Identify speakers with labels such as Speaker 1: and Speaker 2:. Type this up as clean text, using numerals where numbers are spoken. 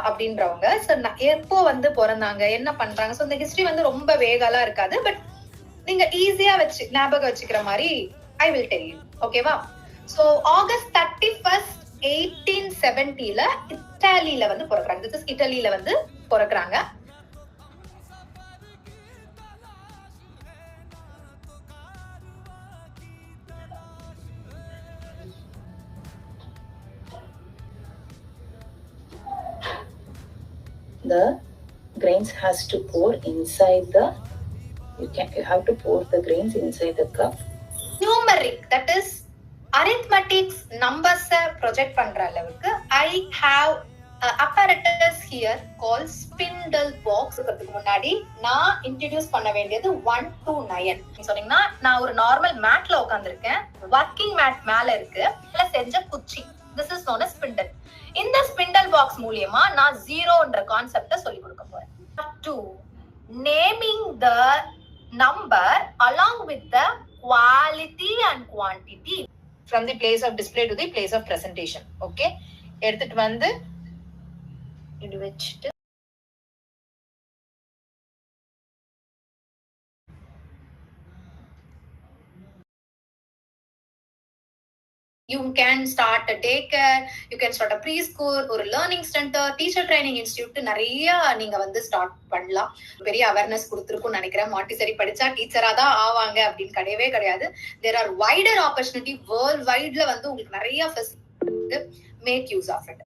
Speaker 1: அப்படின்றவங்க எப்போ வந்து பிறந்தாங்க, என்ன பண்றாங்க, சோ இந்த ஹிஸ்டரி வந்து ரொம்ப வேகாலாம் இருக்காது. பட் நீங்க ஈஸியா ஞாபகம் வச்சுக்கிற மாதிரி ஐ வில் டெல் யூ. ஓகேவா? சோ ஆகஸ்ட் 31 1870 இத்தாலியில வந்து பிறக்குறாங்க. திஸ் இஸ் இட்டலியில வந்து பிறக்குறாங்க.
Speaker 2: The grains has to pour inside the you have to pour the grains inside the cup.
Speaker 1: Numeric, that is arithmetics numbers project பண்ற அளவுக்கு I have apparatus here called spindle box. அதுக்கு முன்னாடி நான் introduce பண்ண வேண்டியது 1 to 9. சொன்னீங்கன்னா நான் ஒரு நார்மல் மேட்ல உட்கார்ந்திருக்கேன். ஒர்க்கிங் மேட் மேல இருக்கு. இதுல செஞ்ச குச்சி. This is known as spindle. இந்த ஸ்பிண்டல் பாக்ஸ் மூலமா நான் ஜீரோன்ற கான்செப்ட சொல்லி கொடுக்க போறேன். 2 naming the number along with the quality and quantity from the place of display to the place of presentation. Okay, எடுத்துட்டு வந்து இது வெச்சிட்டு you can start a daycare, you can start a preschool, ஒரு learning center, teacher training institute, நிறைய நீங்க வந்து start பண்ணலாம். பெரிய அவேர்னஸ் கொடுத்திருக்கும்னு நினைக்கிறேன். மாண்டிசரி படிச்சா டீச்சரா தான் ஆவாங்க அப்படின்னு கிடையவே கிடையாது. there are wider opportunity world wideல வந்து உங்களுக்கு நிறைய facility, make use of it.